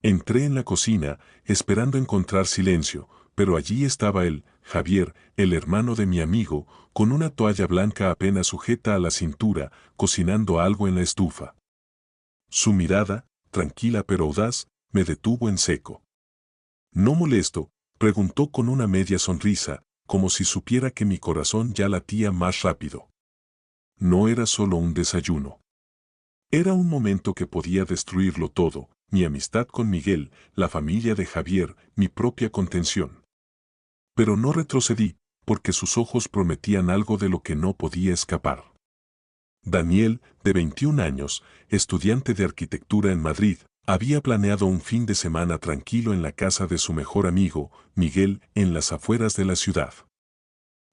Entré en la cocina, esperando encontrar silencio, pero allí estaba él, Javier, el hermano de mi amigo, con una toalla blanca apenas sujeta a la cintura, cocinando algo en la estufa. Su mirada, tranquila pero audaz, me detuvo en seco. ¿No molesto?, preguntó con una media sonrisa, como si supiera que mi corazón ya latía más rápido. No era solo un desayuno. Era un momento que podía destruirlo todo, mi amistad con Miguel, la familia de Javier, mi propia contención. Pero no retrocedí, porque sus ojos prometían algo de lo que no podía escapar. Daniel, de 21 años, estudiante de arquitectura en Madrid, había planeado un fin de semana tranquilo en la casa de su mejor amigo, Miguel, en las afueras de la ciudad.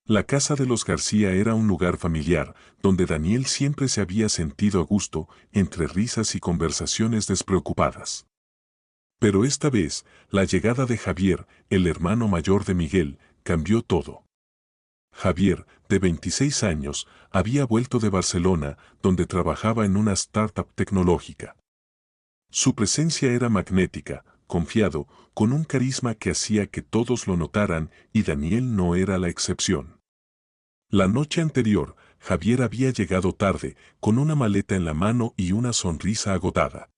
La casa de los García era un lugar familiar, donde Daniel siempre se había sentido a gusto, entre risas y conversaciones despreocupadas. Pero esta vez, la llegada de Javier, el hermano mayor de Miguel, cambió todo. Javier, de 26 años, había vuelto de Barcelona, donde trabajaba en una startup tecnológica. Su presencia era magnética, confiado, con un carisma que hacía que todos lo notaran, y Daniel no era la excepción. La noche anterior, Javier había llegado tarde, con una maleta en la mano y una sonrisa agotada.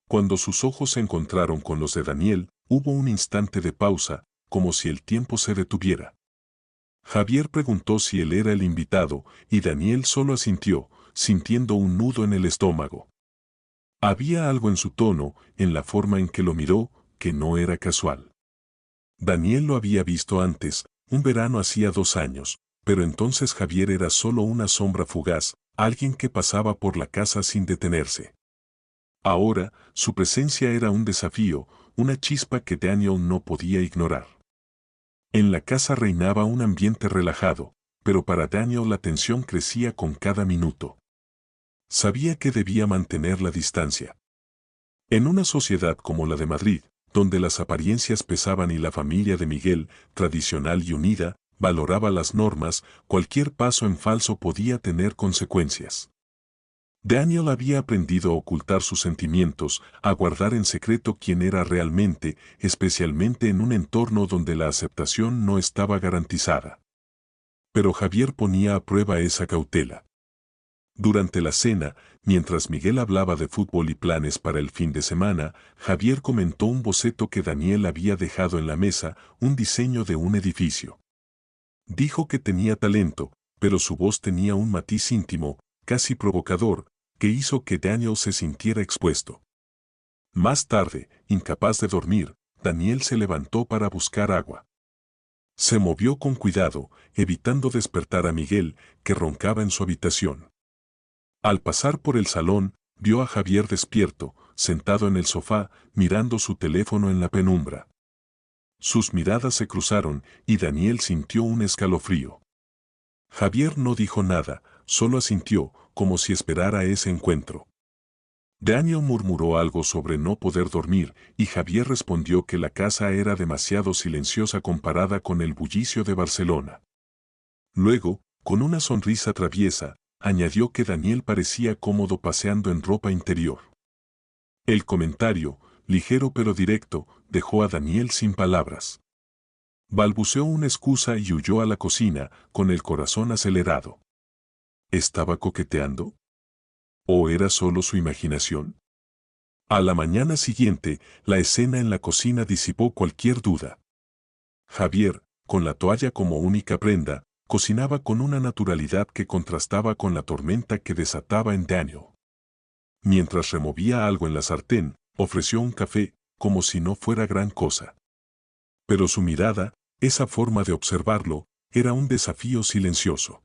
Cuando sus ojos se encontraron con los de Daniel, hubo un instante de pausa, como si el tiempo se detuviera. Javier preguntó si él era el invitado, y Daniel solo asintió, sintiendo un nudo en el estómago. Había algo en su tono, en la forma en que lo miró, que no era casual. Daniel lo había visto antes, un verano hacía 2 años, pero entonces Javier era solo una sombra fugaz, alguien que pasaba por la casa sin detenerse. Ahora, su presencia era un desafío, una chispa que Daniel no podía ignorar. En la casa reinaba un ambiente relajado, pero para Daniel la tensión crecía con cada minuto. Sabía que debía mantener la distancia. En una sociedad como la de Madrid, donde las apariencias pesaban y la familia de Miguel, tradicional y unida, valoraba las normas, cualquier paso en falso podía tener consecuencias. Daniel había aprendido a ocultar sus sentimientos, a guardar en secreto quién era realmente, especialmente en un entorno donde la aceptación no estaba garantizada. Pero Javier ponía a prueba esa cautela. Durante la cena, mientras Miguel hablaba de fútbol y planes para el fin de semana, Javier comentó un boceto que Daniel había dejado en la mesa, un diseño de un edificio. Dijo que tenía talento, pero su voz tenía un matiz íntimo, casi provocador, que hizo que Daniel se sintiera expuesto. Más tarde, incapaz de dormir, Daniel se levantó para buscar agua. Se movió con cuidado, evitando despertar a Miguel, que roncaba en su habitación. Al pasar por el salón, vio a Javier despierto, sentado en el sofá, mirando su teléfono en la penumbra. Sus miradas se cruzaron y Daniel sintió un escalofrío. Javier no dijo nada, solo asintió, como si esperara ese encuentro. Daniel murmuró algo sobre no poder dormir, y Javier respondió que la casa era demasiado silenciosa comparada con el bullicio de Barcelona. Luego, con una sonrisa traviesa, añadió que Daniel parecía cómodo paseando en ropa interior. El comentario, ligero pero directo, dejó a Daniel sin palabras. Balbuceó una excusa y huyó a la cocina, con el corazón acelerado. ¿Estaba coqueteando? ¿O era solo su imaginación? A la mañana siguiente, la escena en la cocina disipó cualquier duda. Javier, con la toalla como única prenda, cocinaba con una naturalidad que contrastaba con la tormenta que desataba en Daniel. Mientras removía algo en la sartén, ofreció un café, como si no fuera gran cosa. Pero su mirada, esa forma de observarlo, era un desafío silencioso.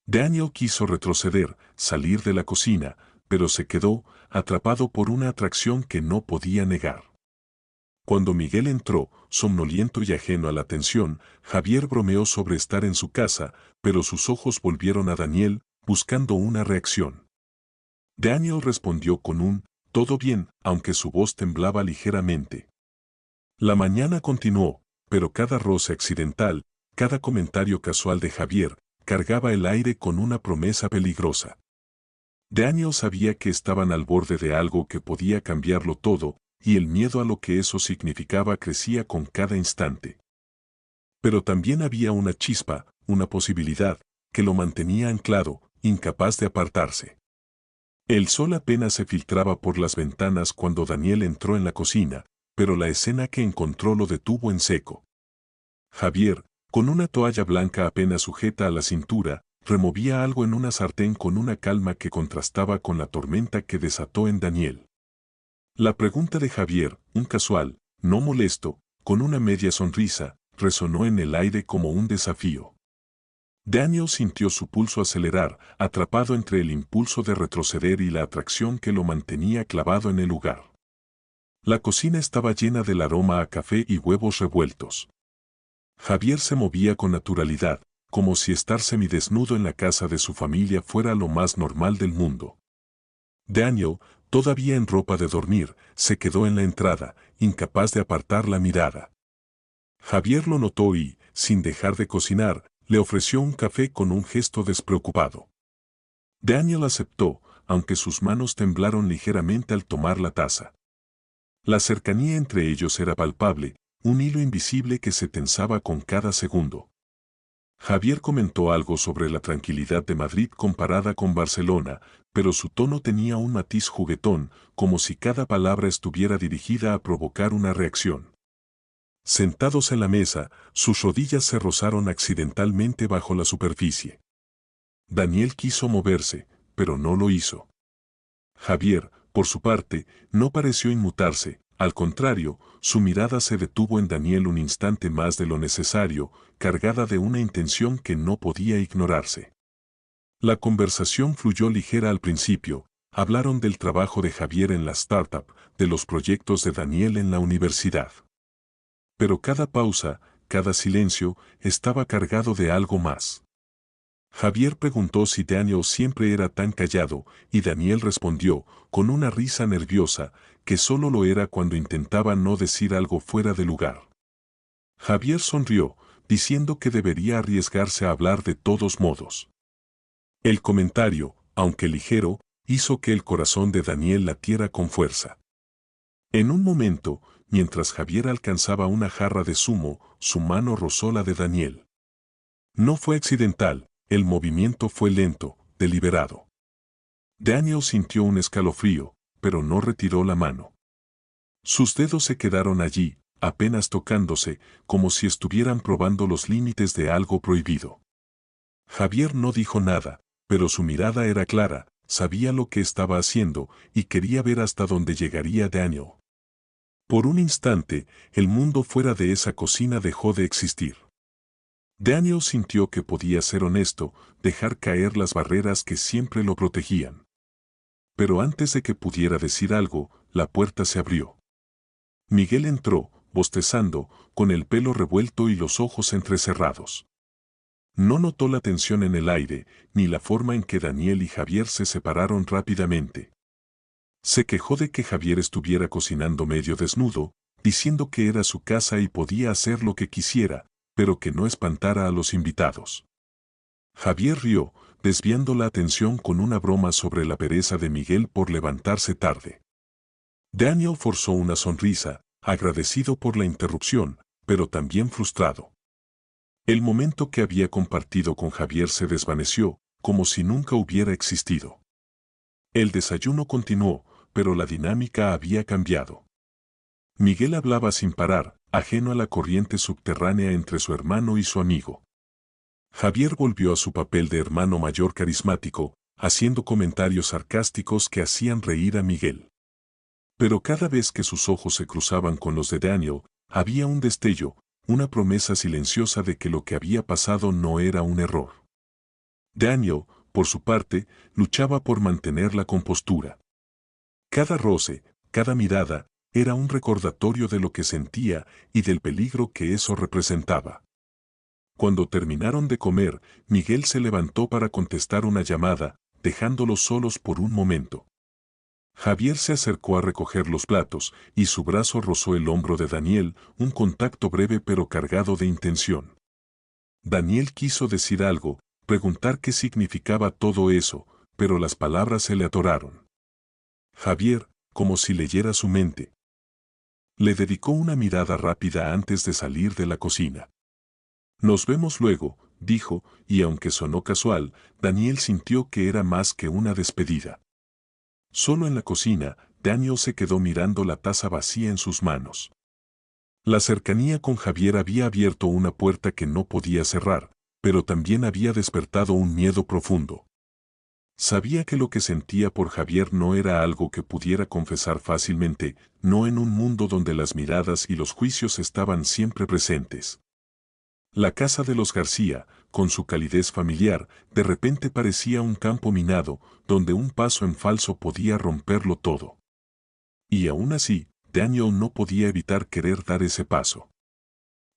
Daniel quiso retroceder, salir de la cocina, pero se quedó, atrapado por una atracción que no podía negar. Cuando Miguel entró, somnoliento y ajeno a la atención, Javier bromeó sobre estar en su casa, pero sus ojos volvieron a Daniel, buscando una reacción. Daniel respondió con un «todo bien», aunque su voz temblaba ligeramente. La mañana continuó, pero cada roce accidental, cada comentario casual de Javier, cargaba el aire con una promesa peligrosa. Daniel sabía que estaban al borde de algo que podía cambiarlo todo, y el miedo a lo que eso significaba crecía con cada instante. Pero también había una chispa, una posibilidad, que lo mantenía anclado, incapaz de apartarse. El sol apenas se filtraba por las ventanas cuando Daniel entró en la cocina, pero la escena que encontró lo detuvo en seco. Javier, con una toalla blanca apenas sujeta a la cintura, removía algo en una sartén con una calma que contrastaba con la tormenta que desató en Daniel. La pregunta de Javier, un casual, no molesto, con una media sonrisa, resonó en el aire como un desafío. Daniel sintió su pulso acelerar, atrapado entre el impulso de retroceder y la atracción que lo mantenía clavado en el lugar. La cocina estaba llena del aroma a café y huevos revueltos. Javier se movía con naturalidad, como si estar semidesnudo en la casa de su familia fuera lo más normal del mundo. Daniel, todavía en ropa de dormir, se quedó en la entrada, incapaz de apartar la mirada. Javier lo notó y, sin dejar de cocinar, le ofreció un café con un gesto despreocupado. Daniel aceptó, aunque sus manos temblaron ligeramente al tomar la taza. La cercanía entre ellos era palpable, un hilo invisible que se tensaba con cada segundo. Javier comentó algo sobre la tranquilidad de Madrid comparada con Barcelona, pero su tono tenía un matiz juguetón, como si cada palabra estuviera dirigida a provocar una reacción. Sentados en la mesa, sus rodillas se rozaron accidentalmente bajo la superficie. Daniel quiso moverse, pero no lo hizo. Javier, por su parte, no pareció inmutarse, al contrario, su mirada se detuvo en Daniel un instante más de lo necesario, cargada de una intención que no podía ignorarse. La conversación fluyó ligera al principio, hablaron del trabajo de Javier en la startup, de los proyectos de Daniel en la universidad. Pero cada pausa, cada silencio, estaba cargado de algo más. Javier preguntó si Daniel siempre era tan callado, y Daniel respondió, con una risa nerviosa, que solo lo era cuando intentaba no decir algo fuera de lugar. Javier sonrió, diciendo que debería arriesgarse a hablar de todos modos. El comentario, aunque ligero, hizo que el corazón de Daniel latiera con fuerza. En un momento, mientras Javier alcanzaba una jarra de zumo, su mano rozó la de Daniel. No fue accidental, el movimiento fue lento, deliberado. Daniel sintió un escalofrío, pero no retiró la mano. Sus dedos se quedaron allí, apenas tocándose, como si estuvieran probando los límites de algo prohibido. Javier no dijo nada, pero su mirada era clara, sabía lo que estaba haciendo y quería ver hasta dónde llegaría Daniel. Por un instante, el mundo fuera de esa cocina dejó de existir. Daniel sintió que podía ser honesto, dejar caer las barreras que siempre lo protegían. Pero antes de que pudiera decir algo, la puerta se abrió. Miguel entró, bostezando, con el pelo revuelto y los ojos entrecerrados. No notó la tensión en el aire, ni la forma en que Daniel y Javier se separaron rápidamente. Se quejó de que Javier estuviera cocinando medio desnudo, diciendo que era su casa y podía hacer lo que quisiera, pero que no espantara a los invitados. Javier rió, desviando la atención con una broma sobre la pereza de Miguel por levantarse tarde. Daniel forzó una sonrisa, agradecido por la interrupción, pero también frustrado. El momento que había compartido con Javier se desvaneció, como si nunca hubiera existido. El desayuno continuó, pero la dinámica había cambiado. Miguel hablaba sin parar, ajeno a la corriente subterránea entre su hermano y su amigo. Javier volvió a su papel de hermano mayor carismático, haciendo comentarios sarcásticos que hacían reír a Miguel. Pero cada vez que sus ojos se cruzaban con los de Daniel, había un destello, una promesa silenciosa de que lo que había pasado no era un error. Daniel, por su parte, luchaba por mantener la compostura. Cada roce, cada mirada, era un recordatorio de lo que sentía y del peligro que eso representaba. Cuando terminaron de comer, Miguel se levantó para contestar una llamada, dejándolos solos por un momento. Javier se acercó a recoger los platos, y su brazo rozó el hombro de Daniel, un contacto breve pero cargado de intención. Daniel quiso decir algo, preguntar qué significaba todo eso, pero las palabras se le atoraron. Javier, como si leyera su mente. Le dedicó una mirada rápida antes de salir de la cocina. Nos vemos luego, dijo, y aunque sonó casual, Daniel sintió que era más que una despedida. Solo en la cocina, Daniel se quedó mirando la taza vacía en sus manos. La cercanía con Javier había abierto una puerta que no podía cerrar, pero también había despertado un miedo profundo. Sabía que lo que sentía por Javier no era algo que pudiera confesar fácilmente, no en un mundo donde las miradas y los juicios estaban siempre presentes. La casa de los García, con su calidez familiar, de repente parecía un campo minado, donde un paso en falso podía romperlo todo. Y aún así, Daniel no podía evitar querer dar ese paso.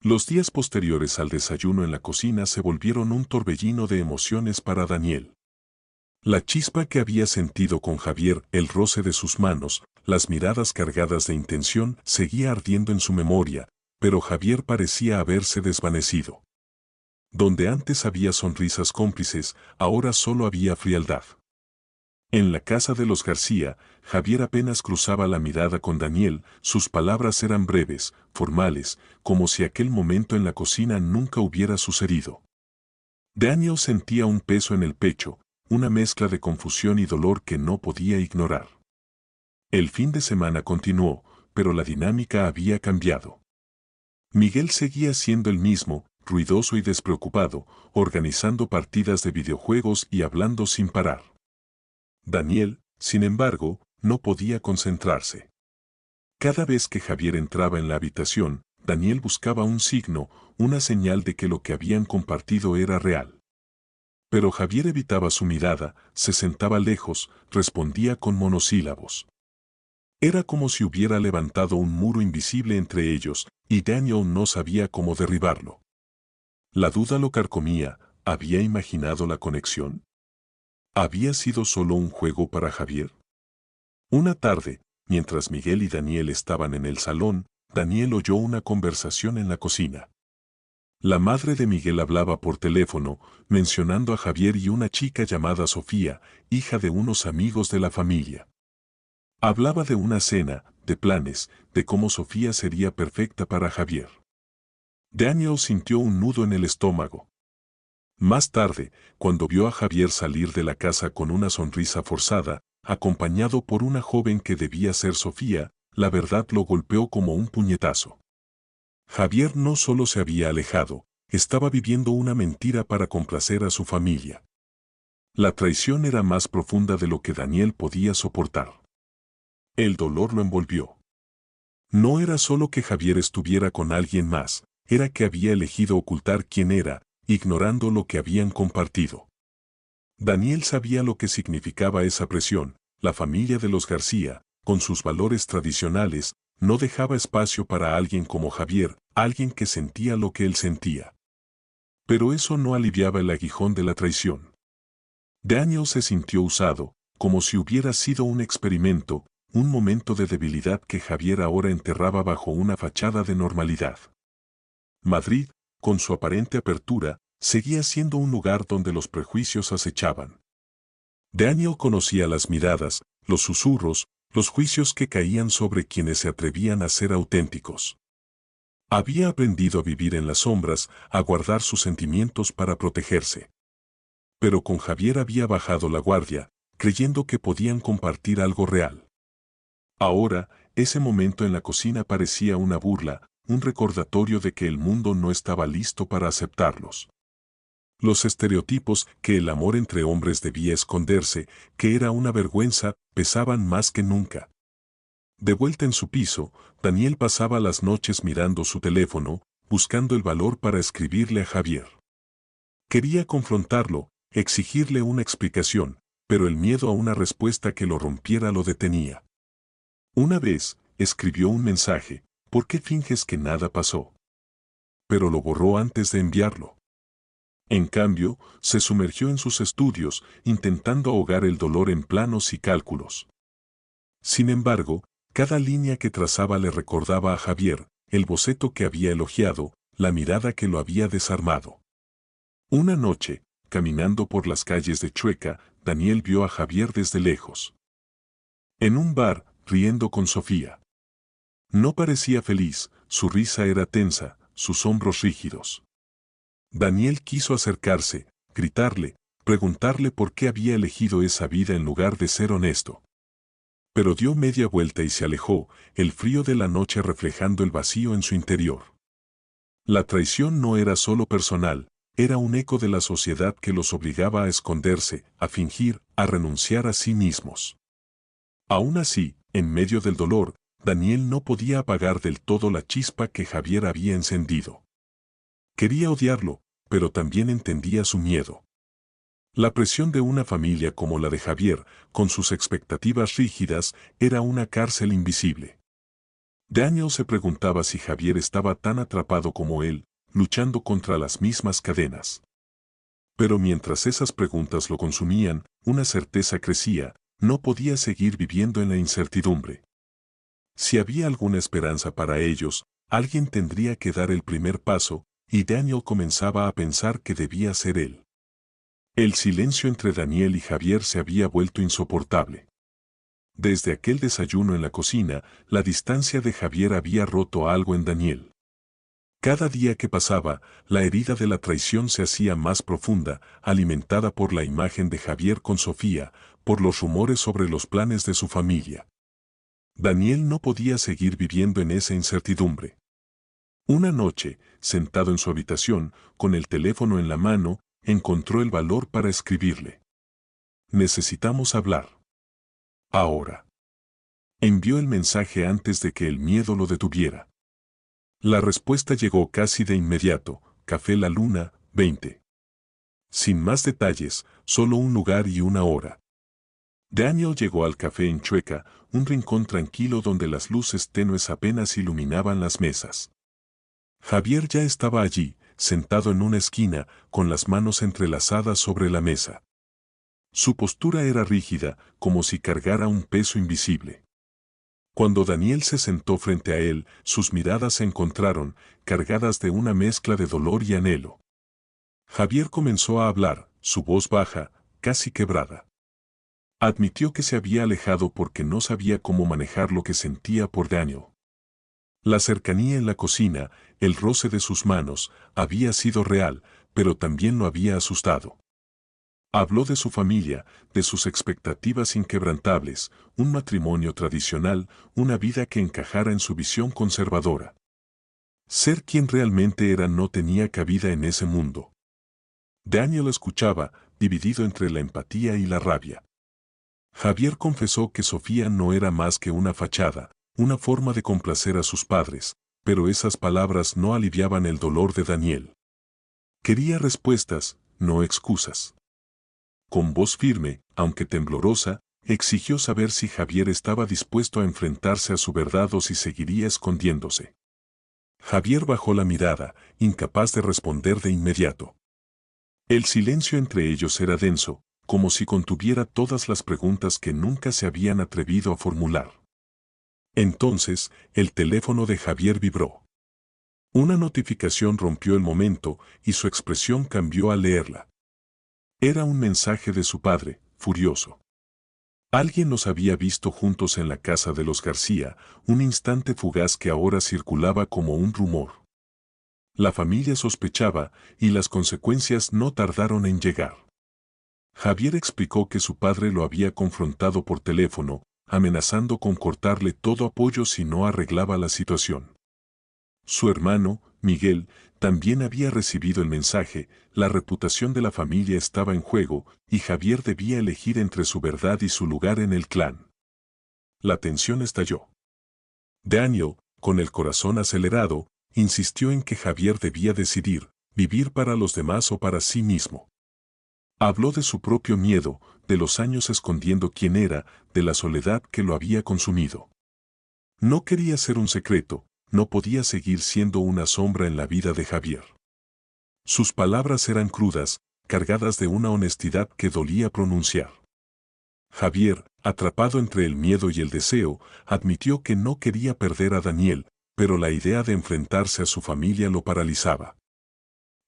Los días posteriores al desayuno en la cocina se volvieron un torbellino de emociones para Daniel. La chispa que había sentido con Javier, el roce de sus manos, las miradas cargadas de intención, seguía ardiendo en su memoria, pero Javier parecía haberse desvanecido. Donde antes había sonrisas cómplices, ahora solo había frialdad. En la casa de los García, Javier apenas cruzaba la mirada con Daniel, sus palabras eran breves, formales, como si aquel momento en la cocina nunca hubiera sucedido. Daniel sentía un peso en el pecho, una mezcla de confusión y dolor que no podía ignorar. El fin de semana continuó, pero la dinámica había cambiado. Miguel seguía siendo el mismo, ruidoso y despreocupado, organizando partidas de videojuegos y hablando sin parar. Daniel, sin embargo, no podía concentrarse. Cada vez que Javier entraba en la habitación, Daniel buscaba un signo, una señal de que lo que habían compartido era real. Pero Javier evitaba su mirada, se sentaba lejos, respondía con monosílabos. Era como si hubiera levantado un muro invisible entre ellos, y Daniel no sabía cómo derribarlo. La duda lo carcomía, ¿había imaginado la conexión? ¿Había sido solo un juego para Javier? Una tarde, mientras Miguel y Daniel estaban en el salón, Daniel oyó una conversación en la cocina. La madre de Miguel hablaba por teléfono, mencionando a Javier y una chica llamada Sofía, hija de unos amigos de la familia. Hablaba de una cena, de planes, de cómo Sofía sería perfecta para Javier. Daniel sintió un nudo en el estómago. Más tarde, cuando vio a Javier salir de la casa con una sonrisa forzada, acompañado por una joven que debía ser Sofía, la verdad lo golpeó como un puñetazo. Javier no solo se había alejado, estaba viviendo una mentira para complacer a su familia. La traición era más profunda de lo que Daniel podía soportar. El dolor lo envolvió. No era solo que Javier estuviera con alguien más, era que había elegido ocultar quién era, ignorando lo que habían compartido. Daniel sabía lo que significaba esa presión, la familia de los García, con sus valores tradicionales, no dejaba espacio para alguien como Javier, alguien que sentía lo que él sentía. Pero eso no aliviaba el aguijón de la traición. Daniel se sintió usado, como si hubiera sido un experimento, un momento de debilidad que Javier ahora enterraba bajo una fachada de normalidad. Madrid, con su aparente apertura, seguía siendo un lugar donde los prejuicios acechaban. Daniel conocía las miradas, los susurros, los juicios que caían sobre quienes se atrevían a ser auténticos. Había aprendido a vivir en las sombras, a guardar sus sentimientos para protegerse. Pero con Javier había bajado la guardia, creyendo que podían compartir algo real. Ahora, ese momento en la cocina parecía una burla, un recordatorio de que el mundo no estaba listo para aceptarlos. Los estereotipos que el amor entre hombres debía esconderse, que era una vergüenza, pesaban más que nunca. De vuelta en su piso, Daniel pasaba las noches mirando su teléfono, buscando el valor para escribirle a Javier. Quería confrontarlo, exigirle una explicación, pero el miedo a una respuesta que lo rompiera lo detenía. Una vez, escribió un mensaje, ¿por qué finges que nada pasó? Pero lo borró antes de enviarlo. En cambio, se sumergió en sus estudios, intentando ahogar el dolor en planos y cálculos. Sin embargo, cada línea que trazaba le recordaba a Javier, el boceto que había elogiado, la mirada que lo había desarmado. Una noche, caminando por las calles de Chueca, Daniel vio a Javier desde lejos. En un bar, riendo con Sofía. No parecía feliz, su risa era tensa, sus hombros rígidos. Daniel quiso acercarse, gritarle, preguntarle por qué había elegido esa vida en lugar de ser honesto. Pero dio media vuelta y se alejó, el frío de la noche reflejando el vacío en su interior. La traición no era solo personal, era un eco de la sociedad que los obligaba a esconderse, a fingir, a renunciar a sí mismos. Aún así, en medio del dolor, Daniel no podía apagar del todo la chispa que Javier había encendido. Quería odiarlo, pero también entendía su miedo. La presión de una familia como la de Javier, con sus expectativas rígidas, era una cárcel invisible. Daniel se preguntaba si Javier estaba tan atrapado como él, luchando contra las mismas cadenas. Pero mientras esas preguntas lo consumían, una certeza crecía: no podía seguir viviendo en la incertidumbre. Si había alguna esperanza para ellos, alguien tendría que dar el primer paso, y Daniel comenzaba a pensar que debía ser él. El silencio entre Daniel y Javier se había vuelto insoportable. Desde aquel desayuno en la cocina, la distancia de Javier había roto algo en Daniel. Cada día que pasaba, la herida de la traición se hacía más profunda, alimentada por la imagen de Javier con Sofía, por los rumores sobre los planes de su familia. Daniel no podía seguir viviendo en esa incertidumbre. Una noche, sentado en su habitación, con el teléfono en la mano, encontró el valor para escribirle: necesitamos hablar. Ahora. Envió el mensaje antes de que el miedo lo detuviera. La respuesta llegó casi de inmediato: Café La Luna, 20. Sin más detalles, solo un lugar y una hora. Daniel llegó al café en Chueca, un rincón tranquilo donde las luces tenues apenas iluminaban las mesas. Javier ya estaba allí, sentado en una esquina, con las manos entrelazadas sobre la mesa. Su postura era rígida, como si cargara un peso invisible. Cuando Daniel se sentó frente a él, sus miradas se encontraron, cargadas de una mezcla de dolor y anhelo. Javier comenzó a hablar, su voz baja, casi quebrada. Admitió que se había alejado porque no sabía cómo manejar lo que sentía por Daniel. La cercanía en la cocina, el roce de sus manos, había sido real, pero también lo había asustado. Habló de su familia, de sus expectativas inquebrantables, un matrimonio tradicional, una vida que encajara en su visión conservadora. Ser quien realmente era no tenía cabida en ese mundo. Daniel escuchaba, dividido entre la empatía y la rabia. Javier confesó que Sofía no era más que una fachada, una forma de complacer a sus padres, pero esas palabras no aliviaban el dolor de Daniel. Quería respuestas, no excusas. Con voz firme, aunque temblorosa, exigió saber si Javier estaba dispuesto a enfrentarse a su verdad o si seguiría escondiéndose. Javier bajó la mirada, incapaz de responder de inmediato. El silencio entre ellos era denso, como si contuviera todas las preguntas que nunca se habían atrevido a formular. Entonces, el teléfono de Javier vibró. Una notificación rompió el momento y su expresión cambió al leerla. Era un mensaje de su padre, furioso. Alguien los había visto juntos en la casa de los García, un instante fugaz que ahora circulaba como un rumor. La familia sospechaba, y las consecuencias no tardaron en llegar. Javier explicó que su padre lo había confrontado por teléfono, amenazando con cortarle todo apoyo si no arreglaba la situación. Su hermano, Miguel, también había recibido el mensaje, la reputación de la familia estaba en juego, y Javier debía elegir entre su verdad y su lugar en el clan. La tensión estalló. Daniel, con el corazón acelerado, insistió en que Javier debía decidir, vivir para los demás o para sí mismo. Habló de su propio miedo, de los años escondiendo quién era, de la soledad que lo había consumido. No quería ser un secreto, no podía seguir siendo una sombra en la vida de Javier. Sus palabras eran crudas, cargadas de una honestidad que dolía pronunciar. Javier, atrapado entre el miedo y el deseo, admitió que no quería perder a Daniel, pero la idea de enfrentarse a su familia lo paralizaba.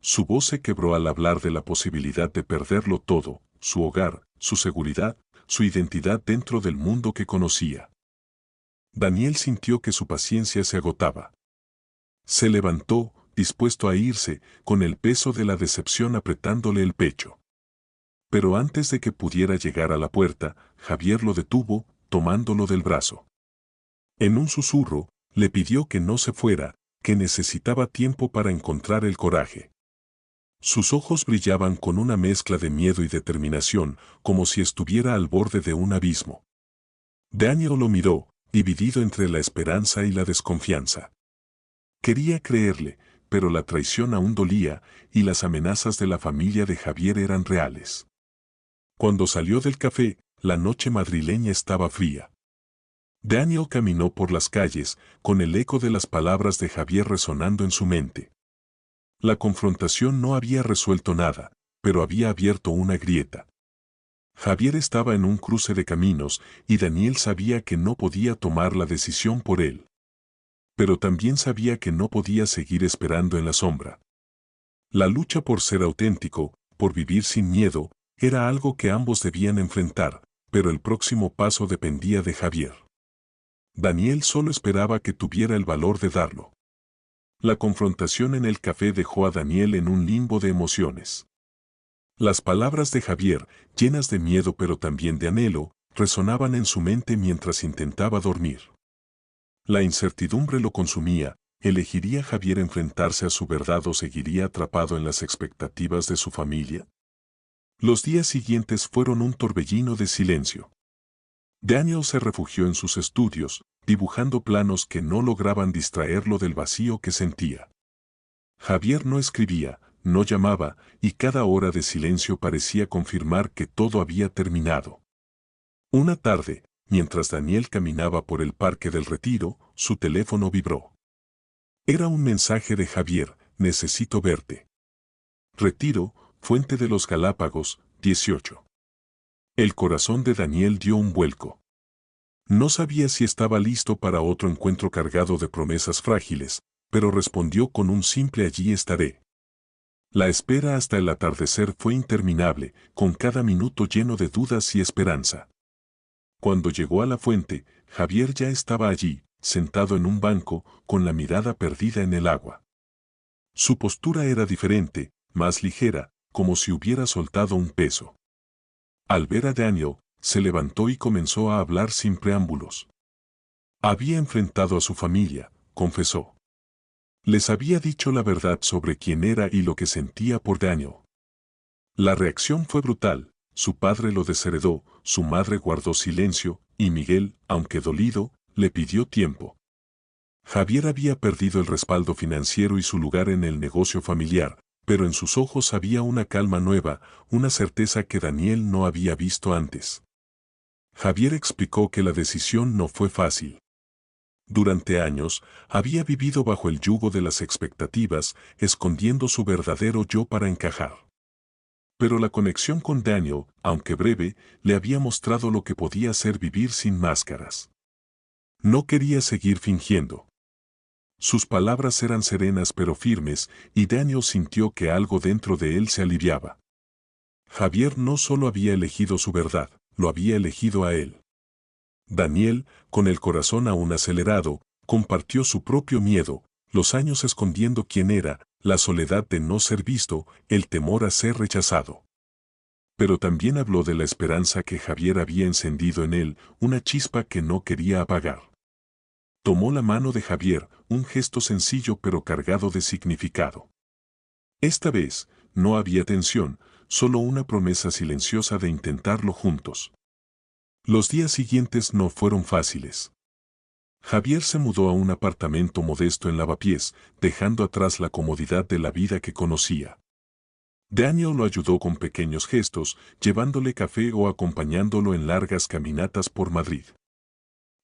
Su voz se quebró al hablar de la posibilidad de perderlo todo, su hogar, su seguridad, su identidad dentro del mundo que conocía. Daniel sintió que su paciencia se agotaba. Se levantó, dispuesto a irse, con el peso de la decepción apretándole el pecho. Pero antes de que pudiera llegar a la puerta, Javier lo detuvo, tomándolo del brazo. En un susurro, le pidió que no se fuera, que necesitaba tiempo para encontrar el coraje. Sus ojos brillaban con una mezcla de miedo y determinación, como si estuviera al borde de un abismo. Daniel lo miró, dividido entre la esperanza y la desconfianza. Quería creerle, pero la traición aún dolía, y las amenazas de la familia de Javier eran reales. Cuando salió del café, la noche madrileña estaba fría. Daniel caminó por las calles, con el eco de las palabras de Javier resonando en su mente. La confrontación no había resuelto nada, pero había abierto una grieta. Javier estaba en un cruce de caminos, y Daniel sabía que no podía tomar la decisión por él. Pero también sabía que no podía seguir esperando en la sombra. La lucha por ser auténtico, por vivir sin miedo, era algo que ambos debían enfrentar, pero el próximo paso dependía de Javier. Daniel solo esperaba que tuviera el valor de darlo. La confrontación en el café dejó a Daniel en un limbo de emociones. Las palabras de Javier, llenas de miedo pero también de anhelo, resonaban en su mente mientras intentaba dormir. La incertidumbre lo consumía. ¿Elegiría Javier enfrentarse a su verdad o seguiría atrapado en las expectativas de su familia? Los días siguientes fueron un torbellino de silencio. Daniel se refugió en sus estudios, dibujando planos que no lograban distraerlo del vacío que sentía. Javier no escribía, no llamaba, y cada hora de silencio parecía confirmar que todo había terminado. Una tarde, mientras Daniel caminaba por el Parque del Retiro, su teléfono vibró. Era un mensaje de Javier: necesito verte. Retiro, Fuente de los Galápagos, 18. El corazón de Daniel dio un vuelco. No sabía si estaba listo para otro encuentro cargado de promesas frágiles, pero respondió con un simple allí estaré. La espera hasta el atardecer fue interminable, con cada minuto lleno de dudas y esperanza. Cuando llegó a la fuente, Javier ya estaba allí, sentado en un banco, con la mirada perdida en el agua. Su postura era diferente, más ligera, como si hubiera soltado un peso. Al ver a Daniel, se levantó y comenzó a hablar sin preámbulos. Había enfrentado a su familia, confesó. Les había dicho la verdad sobre quién era y lo que sentía por Daniel. La reacción fue brutal: su padre lo desheredó, su madre guardó silencio, y Miguel, aunque dolido, le pidió tiempo. Javier había perdido el respaldo financiero y su lugar en el negocio familiar, pero en sus ojos había una calma nueva, una certeza que Daniel no había visto antes. Javier explicó que la decisión no fue fácil. Durante años, había vivido bajo el yugo de las expectativas, escondiendo su verdadero yo para encajar. Pero la conexión con Daniel, aunque breve, le había mostrado lo que podía ser vivir sin máscaras. No quería seguir fingiendo. Sus palabras eran serenas pero firmes, y Daniel sintió que algo dentro de él se aliviaba. Javier no solo había elegido su verdad, lo había elegido a él. Daniel, con el corazón aún acelerado, compartió su propio miedo, los años escondiendo quién era, la soledad de no ser visto, el temor a ser rechazado. Pero también habló de la esperanza que Javier había encendido en él, una chispa que no quería apagar. Tomó la mano de Javier, un gesto sencillo pero cargado de significado. Esta vez, no había tensión, solo una promesa silenciosa de intentarlo juntos. Los días siguientes no fueron fáciles. Javier se mudó a un apartamento modesto en Lavapiés, dejando atrás la comodidad de la vida que conocía. Daniel lo ayudó con pequeños gestos, llevándole café o acompañándolo en largas caminatas por Madrid.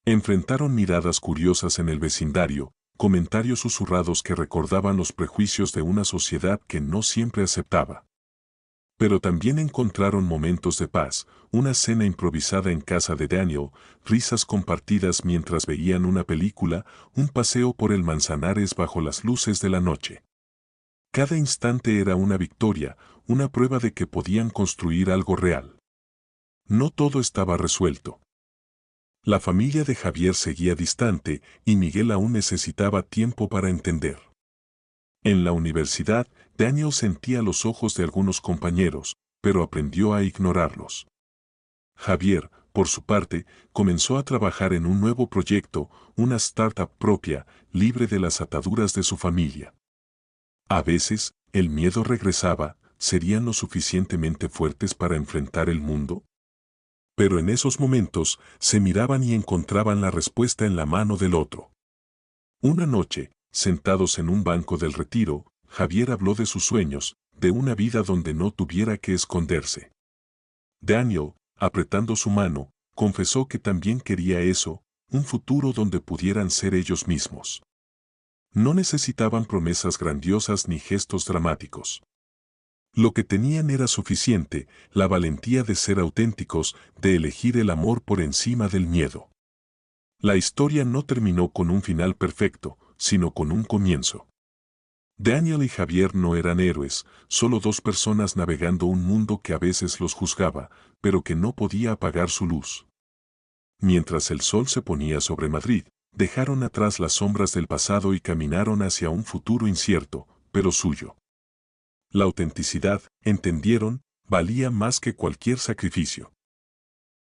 Enfrentaron miradas curiosas en el vecindario, comentarios susurrados que recordaban los prejuicios de una sociedad que no siempre aceptaba. Pero también encontraron momentos de paz, una cena improvisada en casa de Daniel, risas compartidas mientras veían una película, un paseo por el Manzanares bajo las luces de la noche. Cada instante era una victoria, una prueba de que podían construir algo real. No todo estaba resuelto. La familia de Javier seguía distante y Miguel aún necesitaba tiempo para entender. En la universidad, Daniel sentía los ojos de algunos compañeros, pero aprendió a ignorarlos. Javier, por su parte, comenzó a trabajar en un nuevo proyecto, una startup propia, libre de las ataduras de su familia. A veces, el miedo regresaba. ¿Serían lo suficientemente fuertes para enfrentar el mundo? Pero en esos momentos, se miraban y encontraban la respuesta en la mano del otro. Una noche, sentados en un banco del retiro, Javier habló de sus sueños, de una vida donde no tuviera que esconderse. Daniel, apretando su mano, confesó que también quería eso, un futuro donde pudieran ser ellos mismos. No necesitaban promesas grandiosas ni gestos dramáticos. Lo que tenían era suficiente, la valentía de ser auténticos, de elegir el amor por encima del miedo. La historia no terminó con un final perfecto, sino con un comienzo. Daniel y Javier no eran héroes, solo dos personas navegando un mundo que a veces los juzgaba, pero que no podía apagar su luz. Mientras el sol se ponía sobre Madrid, dejaron atrás las sombras del pasado y caminaron hacia un futuro incierto, pero suyo. La autenticidad, entendieron, valía más que cualquier sacrificio.